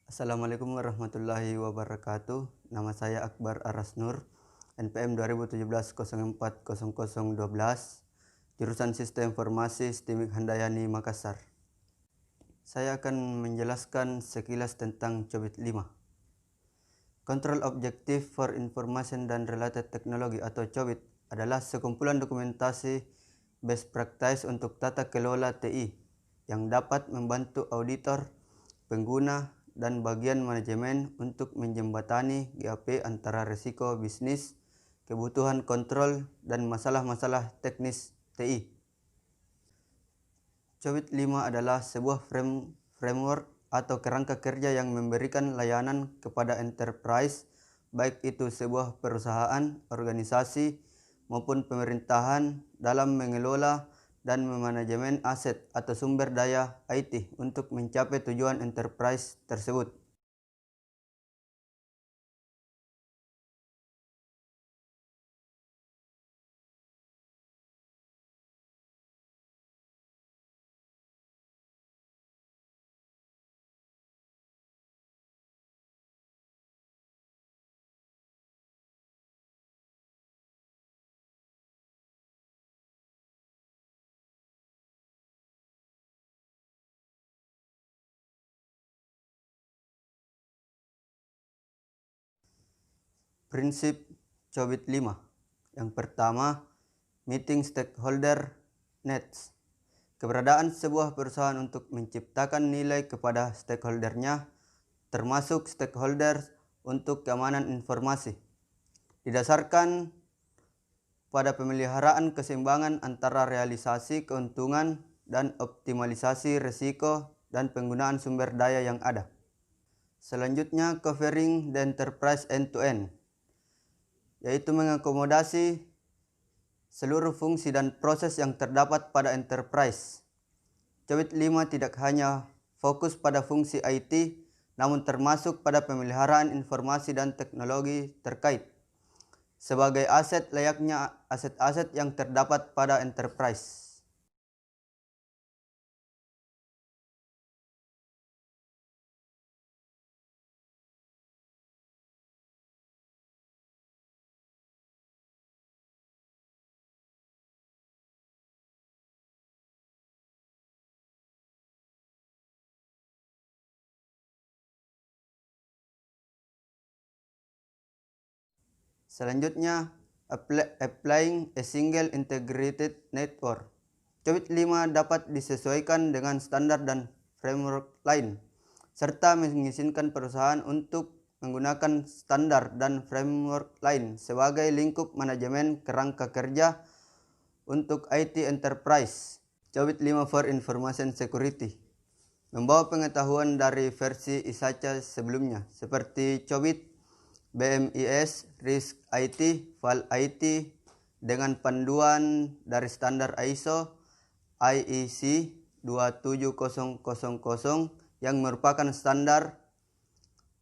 Assalamualaikum warahmatullahi wabarakatuh. Nama saya Akbar Arasnur, NPM 2017-04-0012, jurusan Sistem Informasi STIMIK Handayani Makassar. Saya akan menjelaskan sekilas tentang COBIT 5. Control Objective for Information dan Related Technology atau COBIT adalah sekumpulan dokumentasi best practice untuk tata kelola TI yang dapat membantu auditor, pengguna, dan bagian manajemen untuk menjembatani gap antara risiko bisnis, kebutuhan kontrol, dan masalah-masalah teknis TI. COBIT 5 adalah sebuah framework atau kerangka kerja yang memberikan layanan kepada enterprise, baik itu sebuah perusahaan, organisasi, maupun pemerintahan dalam mengelola dan memanajemen aset atau sumber daya IT untuk mencapai tujuan enterprise tersebut. Prinsip COBIT 5. Yang pertama, meeting stakeholder needs. Keberadaan sebuah perusahaan untuk menciptakan nilai kepada stakeholdernya, termasuk stakeholder untuk keamanan informasi, didasarkan pada pemeliharaan keseimbangan antara realisasi keuntungan dan optimalisasi risiko dan penggunaan sumber daya yang ada. Selanjutnya, covering the enterprise end-to-end, yaitu mengakomodasi seluruh fungsi dan proses yang terdapat pada enterprise. COBIT 5 tidak hanya fokus pada fungsi IT, namun termasuk pada pemeliharaan informasi dan teknologi terkait sebagai aset layaknya aset-aset yang terdapat pada enterprise. Selanjutnya, applying a single integrated network. COBIT 5 dapat disesuaikan dengan standar dan framework lain, serta mengizinkan perusahaan untuk menggunakan standar dan framework lain sebagai lingkup manajemen kerangka kerja untuk IT enterprise. COBIT 5 for Information Security membawa pengetahuan dari versi ISACA sebelumnya, seperti COBIT, BMIS, RISK IT, FAL IT, dengan panduan dari standar ISO, IEC 27000 yang merupakan standar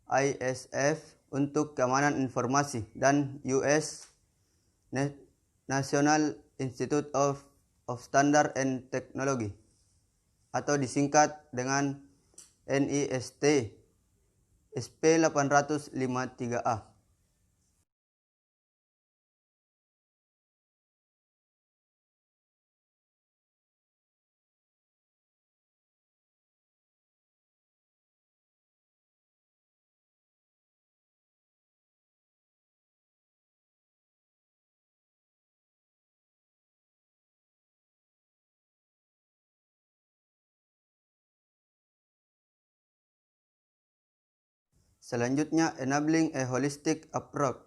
ISF untuk keamanan informasi, dan US National Institute of Standard and Technology atau disingkat dengan NIST SP853A. Selanjutnya, enabling a holistic approach.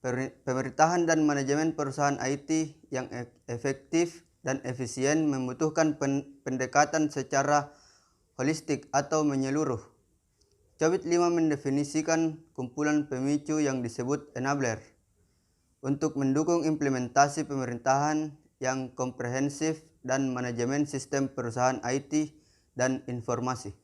Pemerintahan dan manajemen perusahaan IT yang efektif dan efisien membutuhkan pendekatan secara holistik atau menyeluruh. COBIT 5 mendefinisikan kumpulan pemicu yang disebut enabler untuk mendukung implementasi pemerintahan yang komprehensif dan manajemen sistem perusahaan IT dan informasi.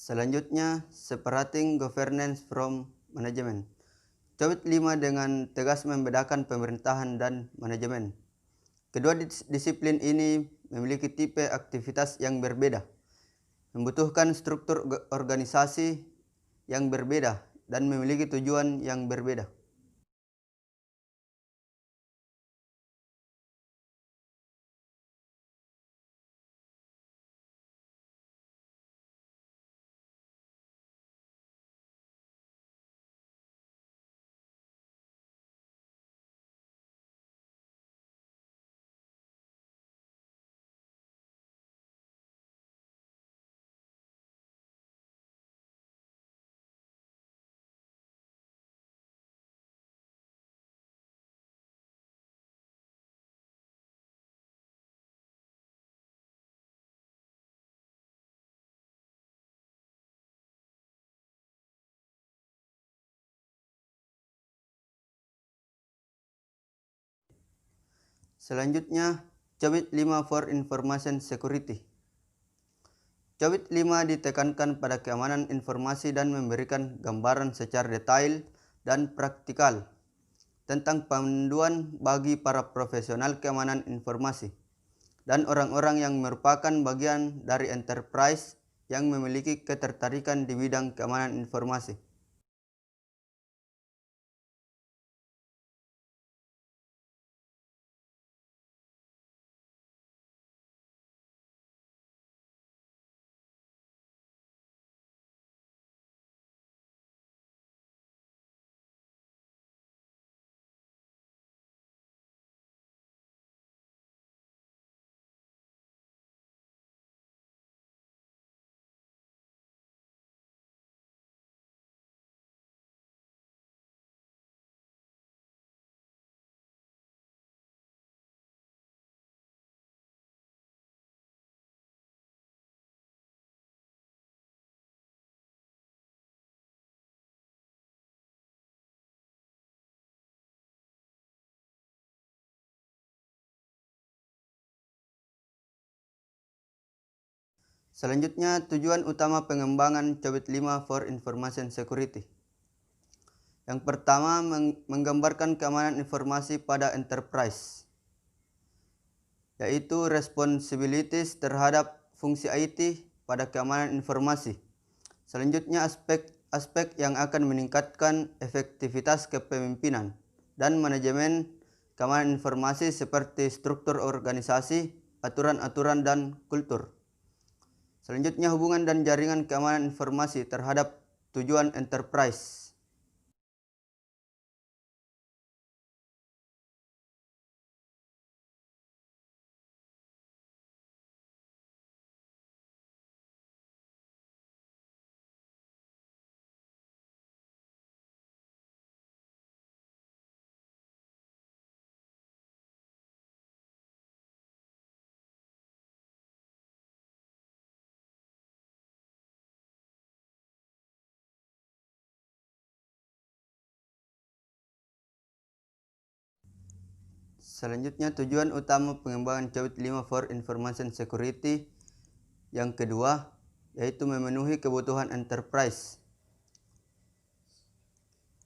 Selanjutnya, separating governance from management. Cowit 5 dengan tegas membedakan pemerintahan dan manajemen. Kedua disiplin ini memiliki tipe aktivitas yang berbeda, membutuhkan struktur organisasi yang berbeda, dan memiliki tujuan yang berbeda. Selanjutnya, Cowit 5 for Information Security. Cowit 5 ditekankan pada keamanan informasi dan memberikan gambaran secara detail dan praktikal tentang panduan bagi para profesional keamanan informasi dan orang-orang yang merupakan bagian dari enterprise yang memiliki ketertarikan di bidang keamanan informasi. Selanjutnya, tujuan utama pengembangan Cowit 5 for Information Security. Yang pertama, menggambarkan keamanan informasi pada enterprise, yaitu responsibilities terhadap fungsi IT pada keamanan informasi. Selanjutnya, aspek yang akan meningkatkan efektivitas kepemimpinan dan manajemen keamanan informasi seperti struktur organisasi, aturan-aturan, dan kultur. Selanjutnya, hubungan dan jaringan keamanan informasi terhadap tujuan enterprise. Selanjutnya, tujuan utama pengembangan Cowit 5 for Information Security yang kedua, yaitu memenuhi kebutuhan enterprise,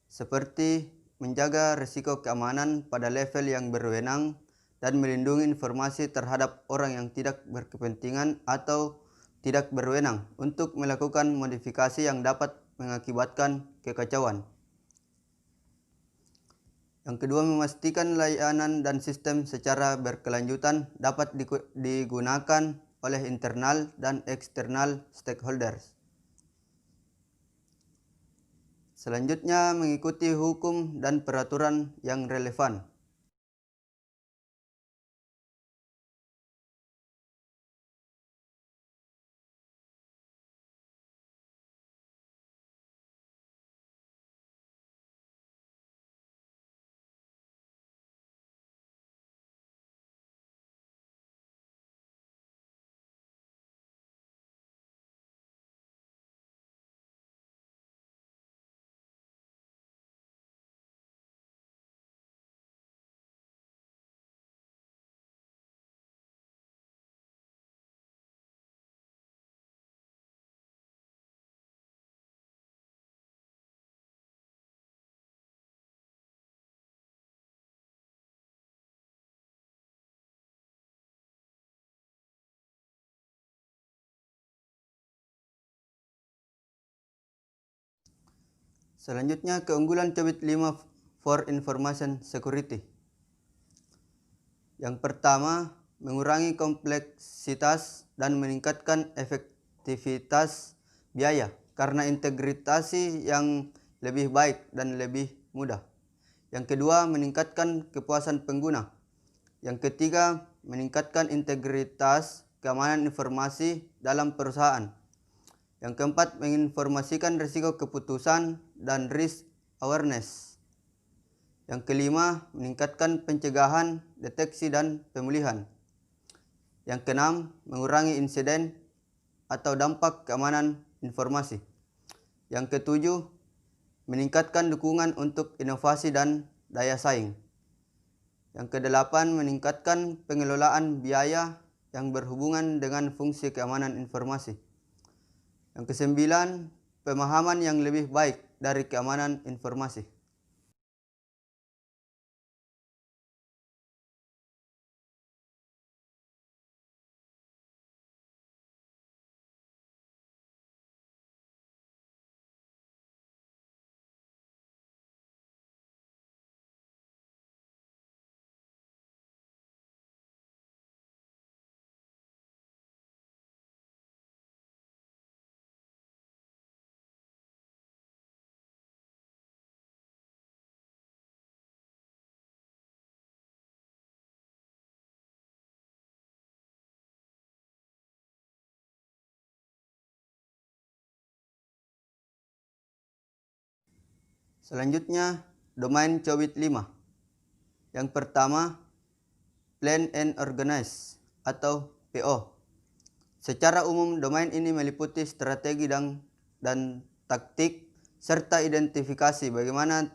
seperti menjaga risiko keamanan pada level yang berwenang dan melindungi informasi terhadap orang yang tidak berkepentingan atau tidak berwenang untuk melakukan modifikasi yang dapat mengakibatkan kekacauan. Yang kedua, memastikan layanan dan sistem secara berkelanjutan dapat digunakan oleh internal dan eksternal stakeholders. Selanjutnya, mengikuti hukum dan peraturan yang relevan. Selanjutnya, keunggulan Cobit 5 for Information Security. Yang pertama, mengurangi kompleksitas dan meningkatkan efektivitas biaya karena integrasi yang lebih baik dan lebih mudah. Yang kedua, meningkatkan kepuasan pengguna. Yang ketiga, meningkatkan integritas keamanan informasi dalam perusahaan. Yang keempat, menginformasikan risiko keputusan dan risk awareness. Yang kelima, meningkatkan pencegahan, deteksi, dan pemulihan. Yang keenam, mengurangi insiden atau dampak keamanan informasi. Yang ketujuh, meningkatkan dukungan untuk inovasi dan daya saing. Yang kedelapan, meningkatkan pengelolaan biaya yang berhubungan dengan fungsi keamanan informasi. Yang kesembilan, pemahaman yang lebih baik dari keamanan informasi. Selanjutnya, domain Cobit 5. Yang pertama, Plan and Organize atau PO. Secara umum, domain ini meliputi strategi dan taktik serta identifikasi bagaimana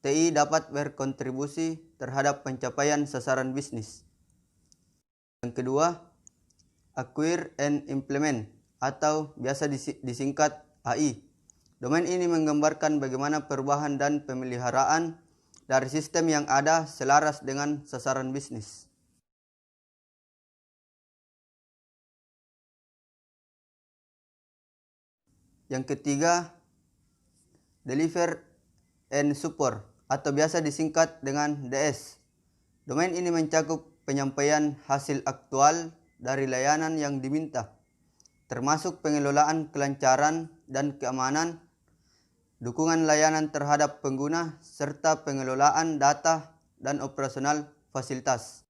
TI dapat berkontribusi terhadap pencapaian sasaran bisnis. Yang kedua, Acquire and Implement atau biasa disingkat AI. Domain ini menggambarkan bagaimana perubahan dan pemeliharaan dari sistem yang ada selaras dengan sasaran bisnis. Yang ketiga, Deliver and Support atau biasa disingkat dengan DS. Domain ini mencakup penyampaian hasil aktual dari layanan yang diminta, termasuk pengelolaan kelancaran dan keamanan, dukungan layanan terhadap pengguna, serta pengelolaan data dan operasional fasilitas.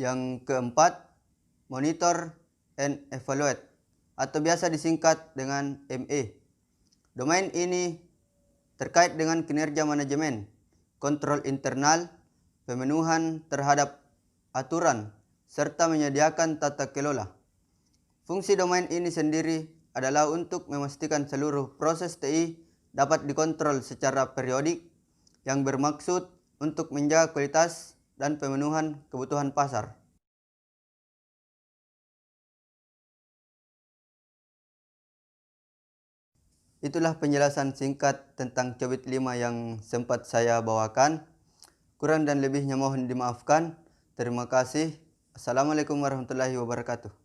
Yang keempat, Monitor and Evaluate atau biasa disingkat dengan ME. Domain ini terkait dengan kinerja manajemen, kontrol internal, pemenuhan terhadap aturan, serta menyediakan tata kelola. Fungsi domain ini sendiri adalah untuk memastikan seluruh proses TI dapat dikontrol secara periodik yang bermaksud untuk menjaga kualitas dan pemenuhan kebutuhan pasar. Itulah penjelasan singkat tentang Cobit 5 yang sempat saya bawakan. Kurang dan lebihnya mohon dimaafkan. Terima kasih. Assalamualaikum warahmatullahi wabarakatuh.